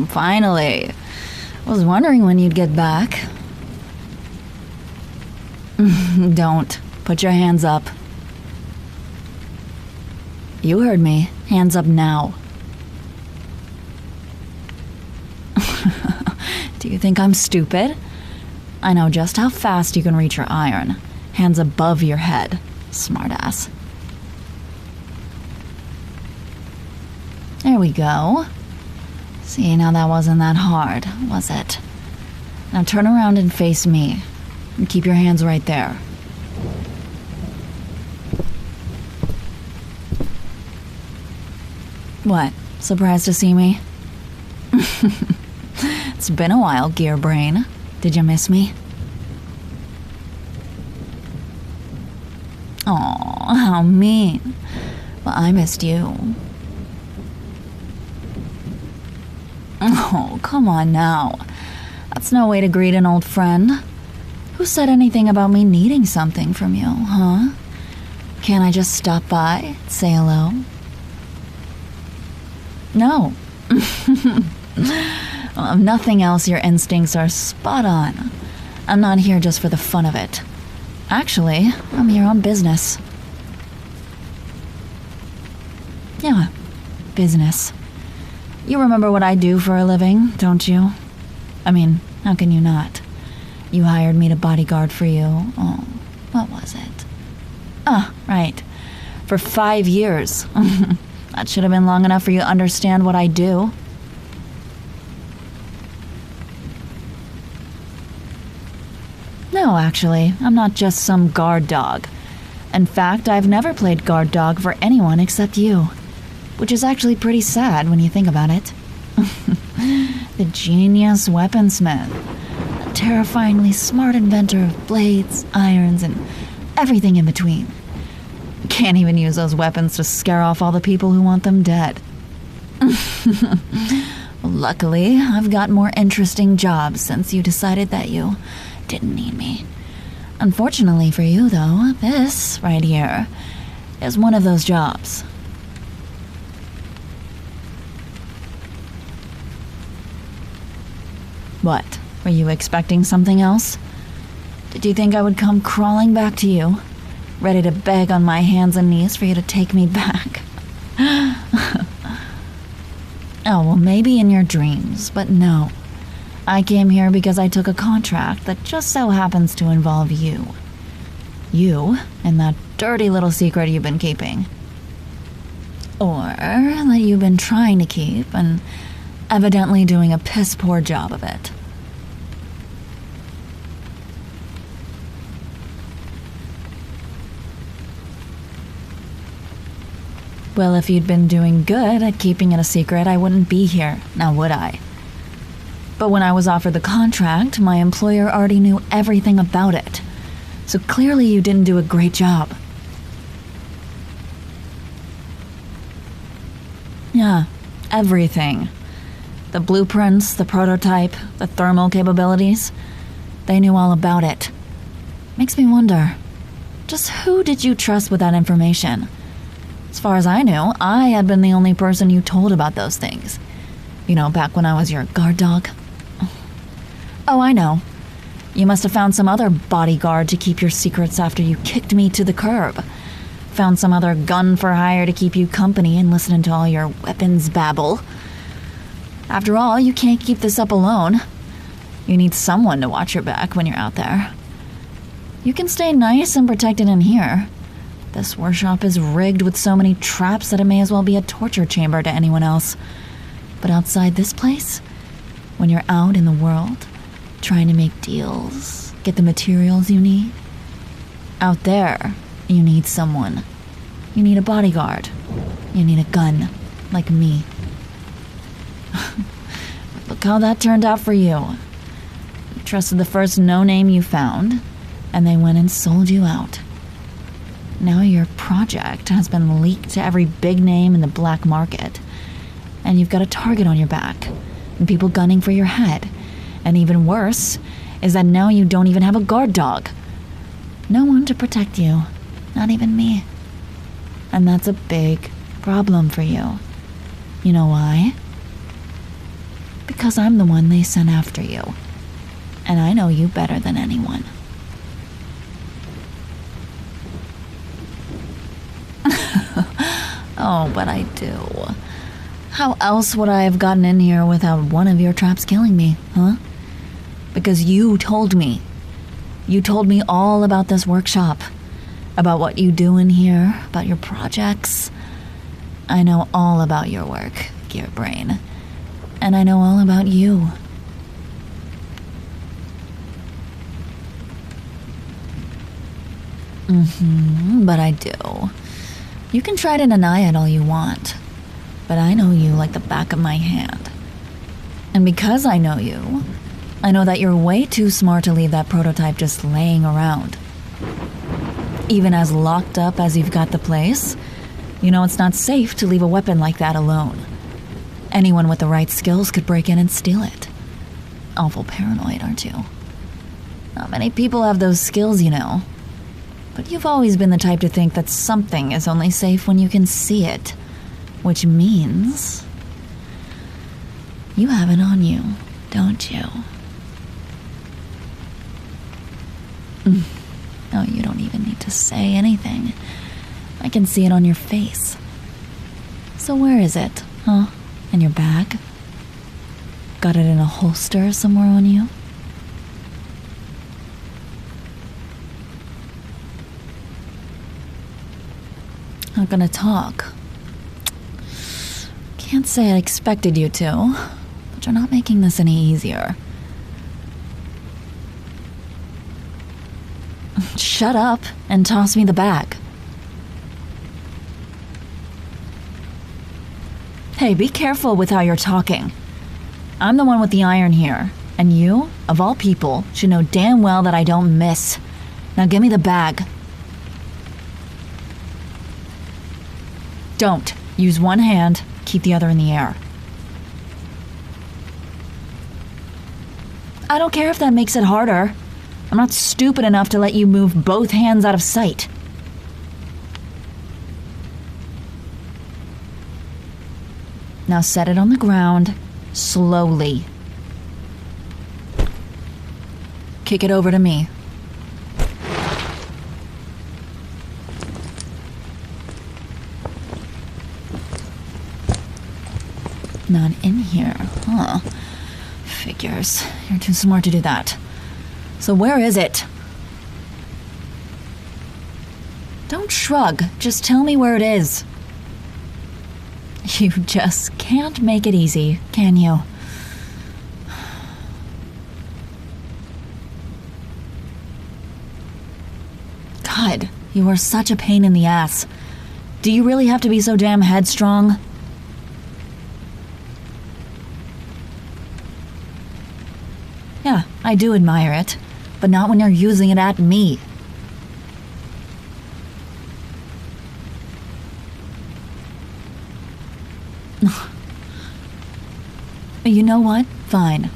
Finally. Was wondering when you'd get back. Don't. Put your hands up. You heard me. Hands up now. Do you think I'm stupid? I know just how fast you can reach your iron. Hands above your head. Smartass. There we go. See, now that wasn't that hard, was it? Now turn around and face me. And keep your hands right there. What? Surprised to see me? It's been a while, Gearbrain. Did you miss me? Aw, how mean. Well, I missed you. Oh, come on now. That's no way to greet an old friend. Who said anything about me needing something from you, huh? Can't I just stop by, say hello? No. Well, if nothing else, your instincts are spot on. I'm not here just for the fun of it. Actually, I'm here on business. Yeah, business. You remember what I do for a living, don't you? I mean, how can you not? You hired me to bodyguard for you. Oh, what was it? Ah, right. For 5 years. That should have been long enough for you to understand what I do. No, actually, I'm not just some guard dog. In fact, I've never played guard dog for anyone except you. Which is actually pretty sad when you think about it. The genius weaponsmith. A terrifyingly smart inventor of blades, irons, and everything in between. Can't even use those weapons to scare off all the people who want them dead. Luckily, I've got more interesting jobs since you decided that you didn't need me. Unfortunately for you, though, this right here is one of those jobs. What? Were you expecting something else? Did you think I would come crawling back to you, ready to beg on my hands and knees for you to take me back? Oh, well, maybe in your dreams, but no. I came here because I took a contract that just so happens to involve you. You and that dirty little secret you've been keeping. Or that you've been trying to keep and evidently doing a piss-poor job of it. Well, if you'd been doing good at keeping it a secret, I wouldn't be here, now would I? But when I was offered the contract, my employer already knew everything about it. So clearly you didn't do a great job. Yeah, everything. The blueprints, the prototype, the thermal capabilities. They knew all about it. Makes me wonder, just who did you trust with that information? As far as I knew, I had been the only person you told about those things. You know, back when I was your guard dog. Oh, I know. You must have found some other bodyguard to keep your secrets after you kicked me to the curb. Found some other gun for hire to keep you company and listening to all your weapons babble. After all, you can't keep this up alone. You need someone to watch your back when you're out there. You can stay nice and protected in here. This workshop is rigged with so many traps that it may as well be a torture chamber to anyone else. But outside this place, when you're out in the world, trying to make deals, get the materials you need, out there, you need someone. You need a bodyguard. You need a gun, like me. Look how that turned out for you. You trusted the first no-name you found, and they went and sold you out. Now your project has been leaked to every big name in the black market, and you've got a target on your back, and people gunning for your head. And even worse is that now you don't even have a guard dog. No one to protect you, not even me. And that's a big problem for you. You know why? because I'm the one they sent after you. And I know you better than anyone. Oh, but I do. How else would I have gotten in here without one of your traps killing me, huh? Because you told me. You told me all about this workshop. About what you do in here, about your projects. I know all about your work, Gearbrain. And I know all about you. But I do. You can try to deny it all you want, but I know you like the back of my hand. And because I know you, I know that you're way too smart to leave that prototype just laying around. Even as locked up as you've got the place, you know it's not safe to leave a weapon like that alone. Anyone with the right skills could break in and steal it. Awful paranoid, aren't you? Not many people have those skills, you know. But you've always been the type to think that something is only safe when you can see it. Which means you have it on you, don't you? Oh, you don't even need to say anything. I can see it on your face. So where is it, huh? In your bag? Got it in a holster somewhere on you? Not gonna talk. Can't say I expected you to, but you're not making this any easier. Shut up and toss me the bag. Hey, be careful with how you're talking. I'm the one with the iron here, and you, of all people, should know damn well that I don't miss. Now give me the bag. Don't. Use one hand, keep the other in the air. I don't care if that makes it harder. I'm not stupid enough to let you move both hands out of sight. Now set it on the ground, slowly. Kick it over to me. Not in here, huh? Figures. You're too smart to do that. So where is it? Don't shrug. Just tell me where it is. You just can't make it easy, can you? God, you are such a pain in the ass. Do you really have to be so damn headstrong? Yeah, I do admire it, but not when you're using it at me. You know what? Fine.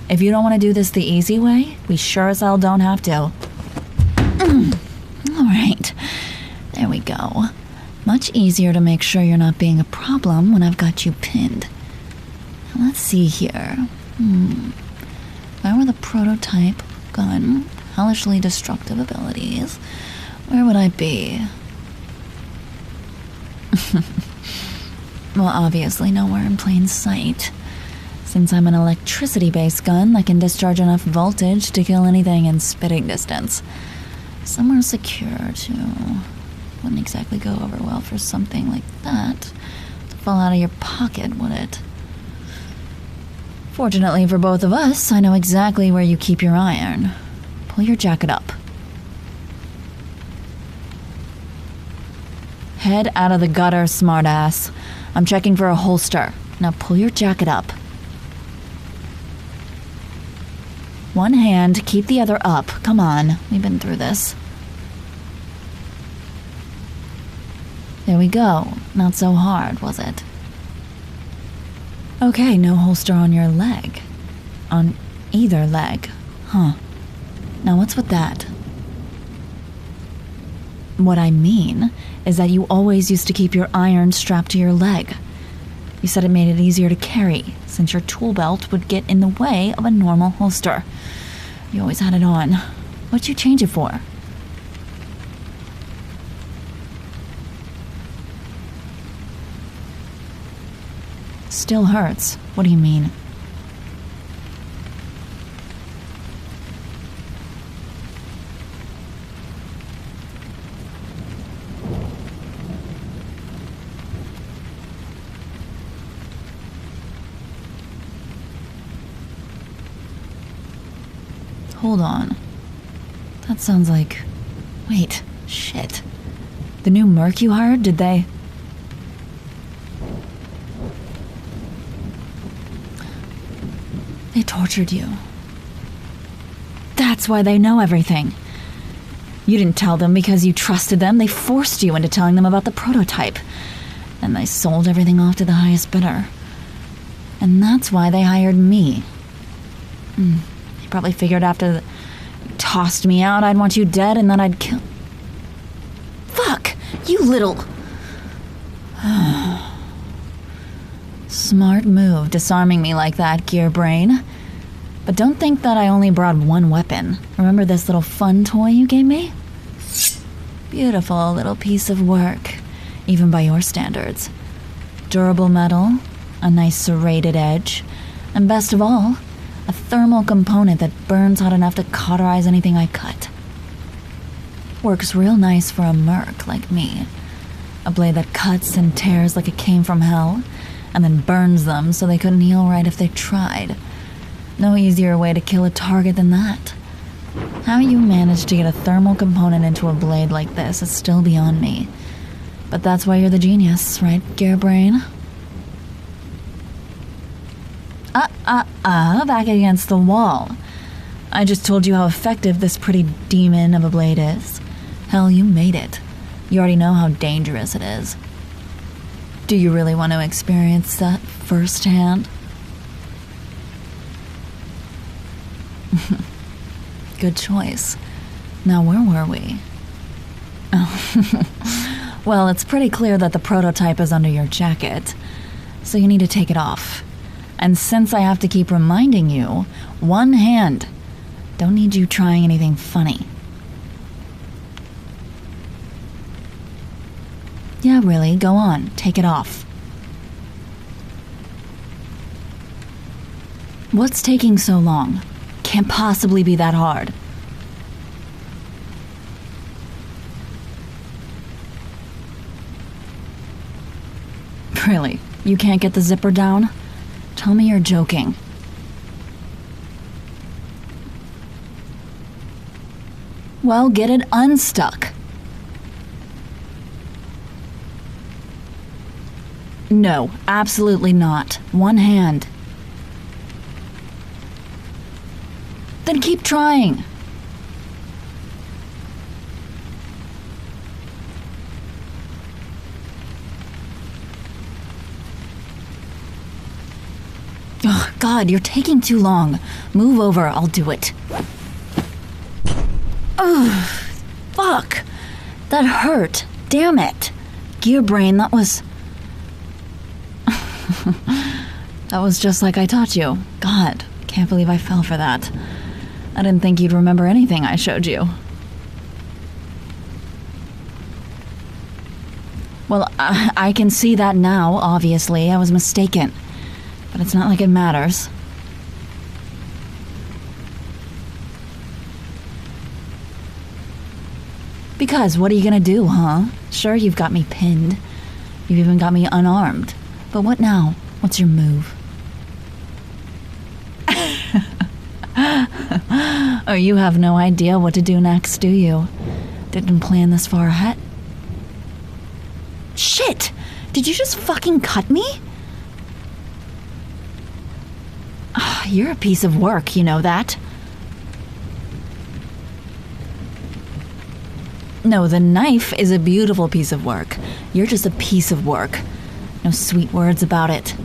If you don't want to do this the easy way, we sure as hell don't have to. Alright, there we go. Much easier to make sure you're not being a problem when I've got you pinned. Now, let's see here. If I were the prototype gun, hellishly destructive abilities, where would I be? Well, obviously nowhere in plain sight, since I'm an electricity-based gun that can discharge enough voltage to kill anything in spitting distance. Somewhere secure, too. Wouldn't exactly go over well for something like that to fall out of your pocket, would it? Fortunately for both of us, I know exactly where you keep your iron. Pull your jacket up. Head out of the gutter, smartass. I'm checking for a holster. Now pull your jacket up. One hand, keep the other up. Come on, we've been through this. There we go. Not so hard, was it? Okay, no holster on your leg. On either leg. Huh. Now what's with that? What I mean is that you always used to keep your iron strapped to your leg. You said it made it easier to carry, since your tool belt would get in the way of a normal holster. You always had it on. What'd you change it for? Still hurts. What do you mean? Hold on. That sounds like... Wait, shit. The new merc you hired, did they... They tortured you. That's why they know everything. You didn't tell them because you trusted them. They forced you into telling them about the prototype. And they sold everything off to the highest bidder. And that's why they hired me. You probably figured after you tossed me out, I'd want you dead and then I'd kill... Fuck! You little... Smart move, disarming me like that, Gearbrain. But don't think that I only brought one weapon. Remember this little fun toy you gave me? Beautiful little piece of work, even by your standards. Durable metal, a nice serrated edge, and best of all, a thermal component that burns hot enough to cauterize anything I cut. Works real nice for a merc like me. A blade that cuts and tears like it came from hell, and then burns them so they couldn't heal right if they tried. No easier way to kill a target than that. How you managed to get a thermal component into a blade like this is still beyond me. But that's why you're the genius, right, Gearbrain? Back against the wall. I just told you how effective this pretty demon of a blade is. Hell, you made it. You already know how dangerous it is. Do you really want to experience that firsthand? Good choice. Now, where were we? Oh. Well, it's pretty clear that the prototype is under your jacket, so you need to take it off. And since I have to keep reminding you, one hand. Don't need you trying anything funny. Yeah, really, go on. Take it off. What's taking so long? Can't possibly be that hard. Really? You can't get the zipper down? Tell me you're joking. Well, get it unstuck. No, absolutely not. One hand. Then keep trying. Oh, God, you're taking too long. Move over, I'll do it. Ugh, fuck. That hurt. Damn it. Gearbrain, that was... That was just like I taught you. God, can't believe I fell for that. I didn't think you'd remember anything I showed you. Well, I can see that now, obviously. I was mistaken. But it's not like it matters. Because what are you gonna do, huh? Sure, you've got me pinned. You've even got me unarmed. But what now? What's your move? Oh, you have no idea what to do next, do you? Didn't plan this far ahead. Shit! Did you just fucking cut me? You're a piece of work, you know that? No, the knife is a beautiful piece of work. You're just a piece of work. No sweet words about it.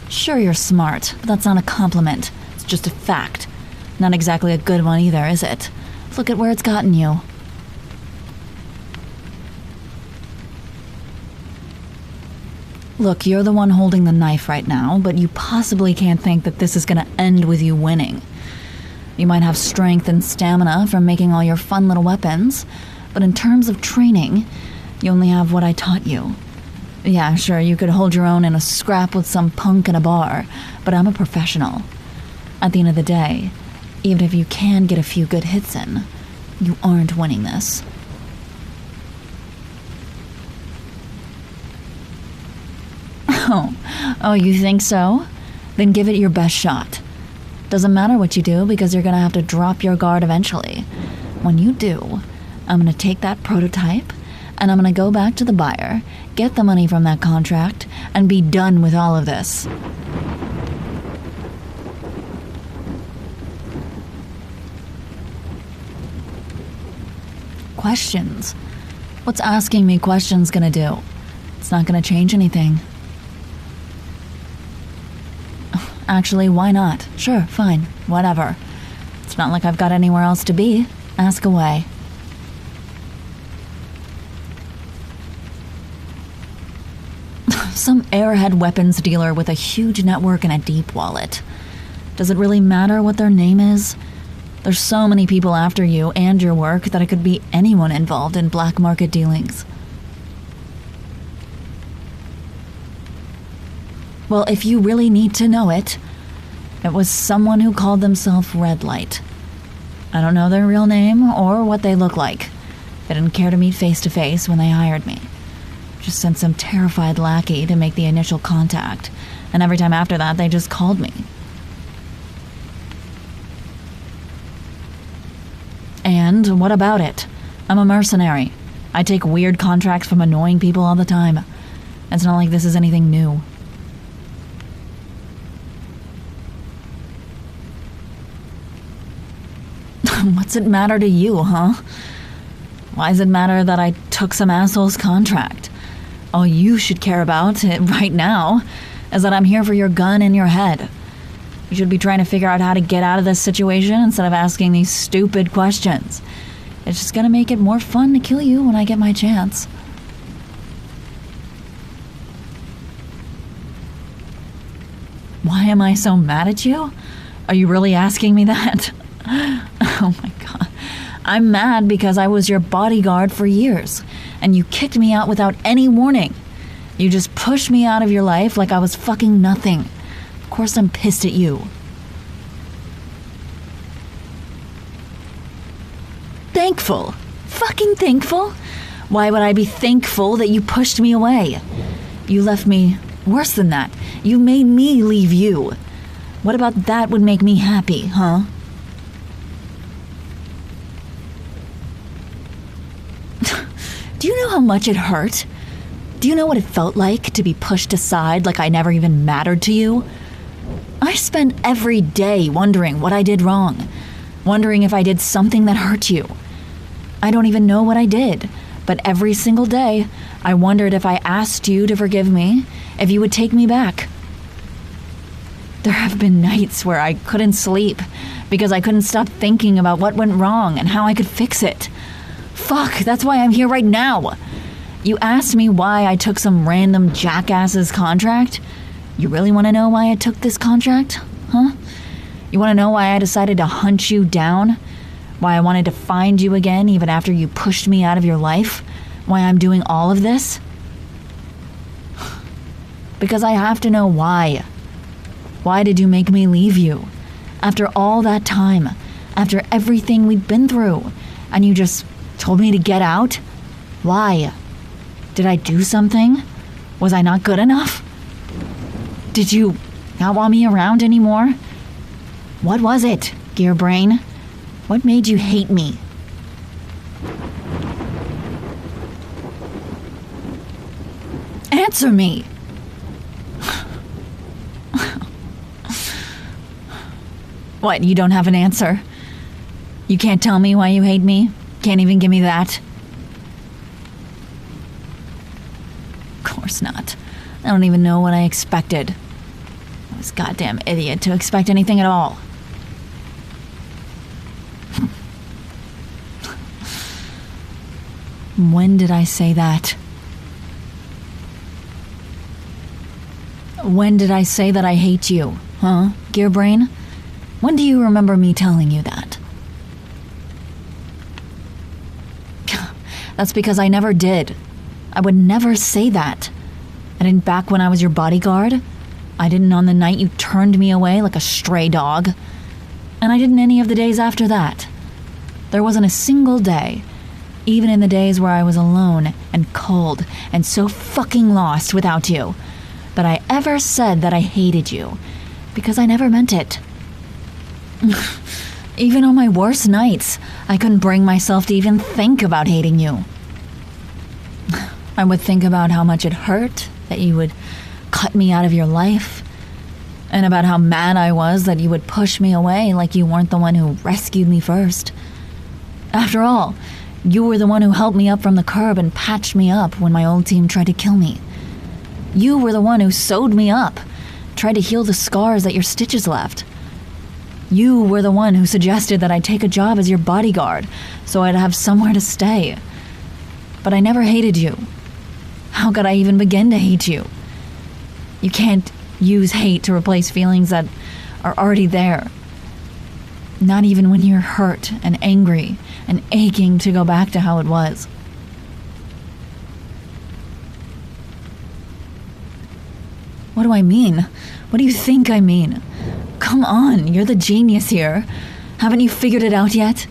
Sure, you're smart, but that's not a compliment. It's just a fact. Not exactly a good one either, is it? Look at where it's gotten you. Look, you're the one holding the knife right now, but you possibly can't think that this is gonna end with you winning. You might have strength and stamina from making all your fun little weapons, but in terms of training, you only have what I taught you. Yeah, sure, you could hold your own in a scrap with some punk in a bar, but I'm a professional. At the end of the day, even if you can get a few good hits in, you aren't winning this. Oh, you think so? Then give it your best shot. Doesn't matter what you do because you're gonna have to drop your guard eventually. When you do, I'm gonna take that prototype and I'm gonna go back to the buyer, get the money from that contract, and be done with all of this. Questions? What's asking me questions gonna do? It's not gonna change anything. Actually, why not? Sure, fine, whatever. It's not like I've got anywhere else to be. Ask away. Some airhead weapons dealer with a huge network and a deep wallet. Does it really matter what their name is? There's so many people after you and your work that it could be anyone involved in black market dealings. Well, if you really need to know it, it was someone who called themselves Red Light. I don't know their real name or what they look like. They didn't care to meet face to face when they hired me. Just sent some terrified lackey to make the initial contact, and every time after that, they just called me. And what about it? I'm a mercenary. I take weird contracts from annoying people all the time. It's not like this is anything new. What's it matter to you, huh? Why does it matter that I took some asshole's contract? All you should care about right now is that I'm here for your gun in your head. You should be trying to figure out how to get out of this situation instead of asking these stupid questions. It's just gonna make it more fun to kill you when I get my chance. Why am I so mad at you? Are you really asking me that? Oh my god. I'm mad because I was your bodyguard for years, and you kicked me out without any warning. You just pushed me out of your life like I was fucking nothing. Of course I'm pissed at you. Thankful? Fucking thankful? Why would I be thankful that you pushed me away? You left me worse than that. You made me leave you. What about that would make me happy, huh? Do you know how much it hurt? Do you know what it felt like to be pushed aside like I never even mattered to you? I spent every day wondering what I did wrong, wondering if I did something that hurt you. I don't even know what I did, but every single day, I wondered if I asked you to forgive me, if you would take me back. There have been nights where I couldn't sleep because I couldn't stop thinking about what went wrong and how I could fix it. Fuck, that's why I'm here right now. You asked me why I took some random jackass's contract? You really want to know why I took this contract? Huh? You want to know why I decided to hunt you down? Why I wanted to find you again even after you pushed me out of your life? Why I'm doing all of this? Because I have to know why. Why did you make me leave you? After all that time, after everything we'd been through, and you just told me to get out? Why? Did I do something? Was I not good enough? Did you not want me around anymore? What was it, Gearbrain? What made you hate me? Answer me! What, you don't have an answer? You can't tell me why you hate me? Can't even give me that? Of course not. I don't even know what I expected. I was a goddamn idiot to expect anything at all. When did I say that? When did I say that I hate you, huh, Gearbrain? When do you remember me telling you that? That's because I never did. I would never say that. I didn't back when I was your bodyguard. I didn't on the night you turned me away like a stray dog. And I didn't any of the days after that. There wasn't a single day, even in the days where I was alone and cold and so fucking lost without you, that I ever said that I hated you, because I never meant it. Even on my worst nights, I couldn't bring myself to even think about hating you. I would think about how much it hurt that you would cut me out of your life, and about how mad I was that you would push me away like you weren't the one who rescued me first. After all, you were the one who helped me up from the curb and patched me up when my old team tried to kill me. You were the one who sewed me up, tried to heal the scars that your stitches left. You were the one who suggested that I take a job as your bodyguard so I'd have somewhere to stay. But I never hated you. How could I even begin to hate you? You can't use hate to replace feelings that are already there. Not even when you're hurt and angry and aching to go back to how it was. What do I mean? What do you think I mean? Come on, you're the genius here. Haven't you figured it out yet?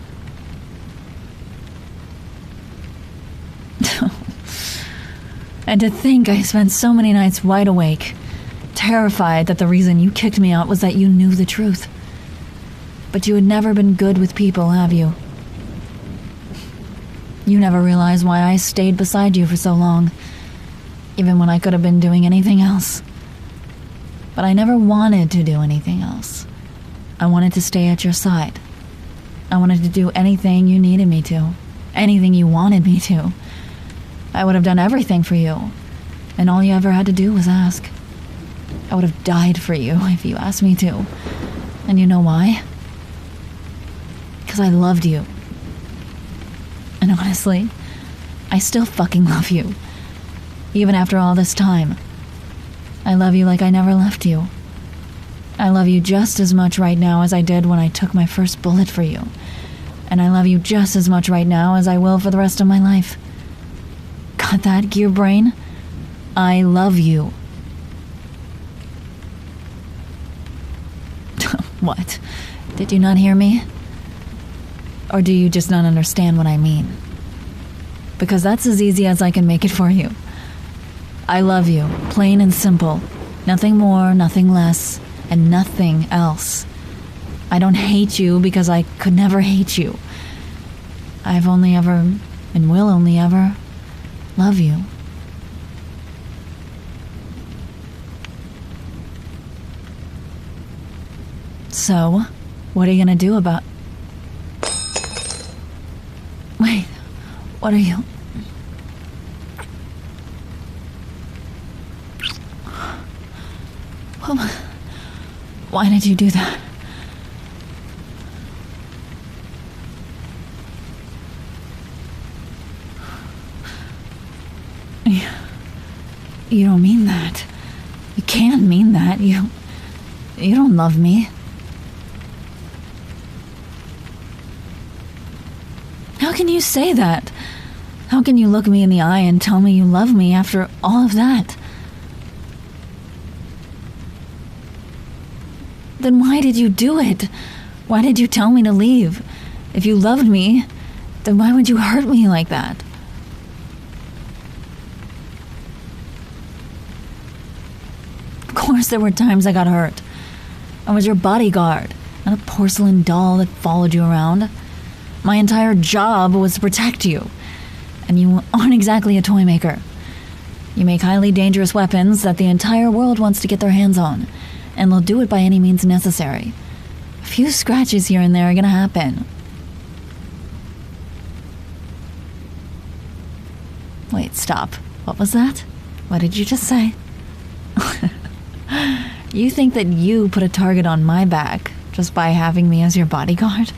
And to think I spent so many nights wide awake, terrified that the reason you kicked me out was that you knew the truth. But you had never been good with people, have you? You never realized why I stayed beside you for so long, even when I could have been doing anything else. But I never wanted to do anything else. I wanted to stay at your side. I wanted to do anything you needed me to, anything you wanted me to. I would have done everything for you, and all you ever had to do was ask. I would have died for you if you asked me to. And you know why? Because I loved you. And honestly, I still fucking love you. Even after all this time. I love you like I never left you. I love you just as much right now as I did when I took my first bullet for you. And I love you just as much right now as I will for the rest of my life. Got that, Gearbrain? I love you. What? Did you not hear me? Or do you just not understand what I mean? Because that's as easy as I can make it for you. I love you, plain and simple. Nothing more, nothing less, and nothing else. I don't hate you because I could never hate you. I've only ever, and will only ever, love you. So, what are you gonna do about... Wait, what are you... Why did you do that? You don't mean that. You can't mean that. You don't love me. How can you say that? How can you look me in the eye and tell me you love me after all of that? Then why did you do it? Why did you tell me to leave? If you loved me, then why would you hurt me like that? Of course there were times I got hurt. I was your bodyguard, not a porcelain doll that followed you around. My entire job was to protect you. And you aren't exactly a toy maker. You make highly dangerous weapons that the entire world wants to get their hands on, and they'll do it by any means necessary. A few scratches here and there are gonna happen. Wait, stop. What was that? What did you just say? You think that you put a target on my back just by having me as your bodyguard?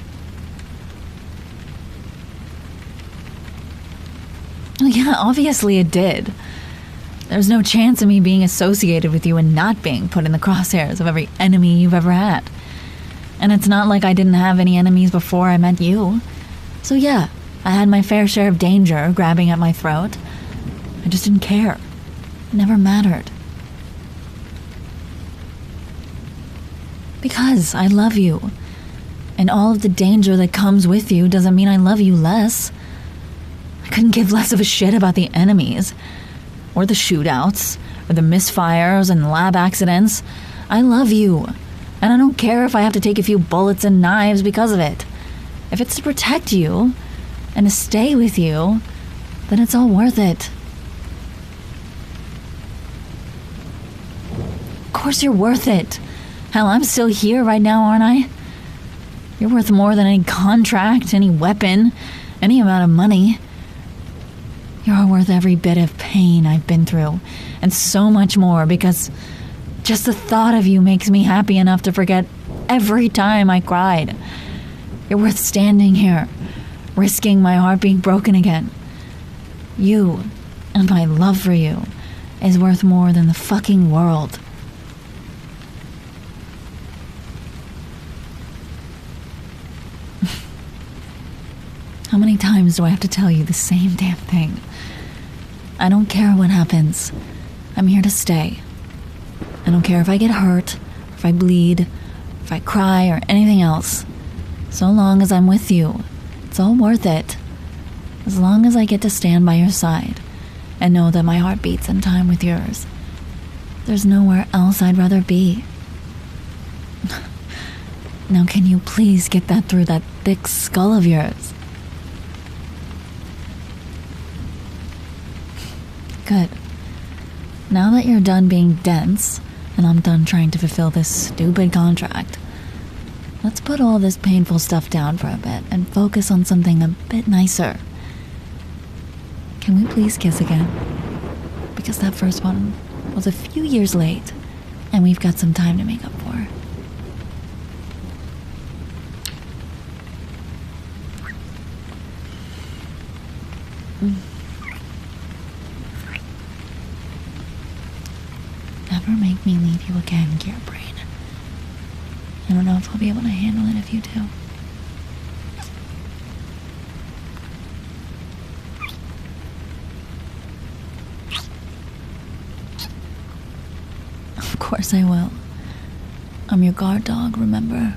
Yeah, obviously it did. There's no chance of me being associated with you and not being put in the crosshairs of every enemy you've ever had. And it's not like I didn't have any enemies before I met you. So yeah, I had my fair share of danger grabbing at my throat. I just didn't care. It never mattered. Because I love you. And all of the danger that comes with you doesn't mean I love you less. I couldn't give less of a shit about the enemies, or the shootouts, or the misfires and lab accidents. I love you, and I don't care if I have to take a few bullets and knives because of it. If it's to protect you, and to stay with you, then it's all worth it. Of course you're worth it. Hell, I'm still here right now, aren't I? You're worth more than any contract, any weapon, any amount of money. You're worth every bit of pain I've been through, and so much more, because just the thought of you makes me happy enough to forget every time I cried. You're worth standing here, risking my heart being broken again. You, and my love for you, is worth more than the fucking world. How many times do I have to tell you the same damn thing? I don't care what happens. I'm here to stay. I don't care if I get hurt, if I bleed, if I cry, or anything else. So long as I'm with you, it's all worth it. As long as I get to stand by your side and know that my heart beats in time with yours. There's nowhere else I'd rather be. Now can you please get that through that thick skull of yours? Good. Now that you're done being dense, and I'm done trying to fulfill this stupid contract, let's put all this painful stuff down for a bit and focus on something a bit nicer. Can we please kiss again? Because that first one was a few years late, and we've got some time to make up for. Never make me leave you again, Gearbrain. I don't know if I'll be able to handle it if you do. Of course I will. I'm your guard dog, remember?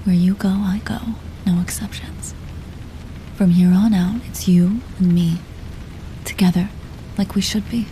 Where you go, I go. No exceptions. From here on out, it's you and me. Together, like we should be.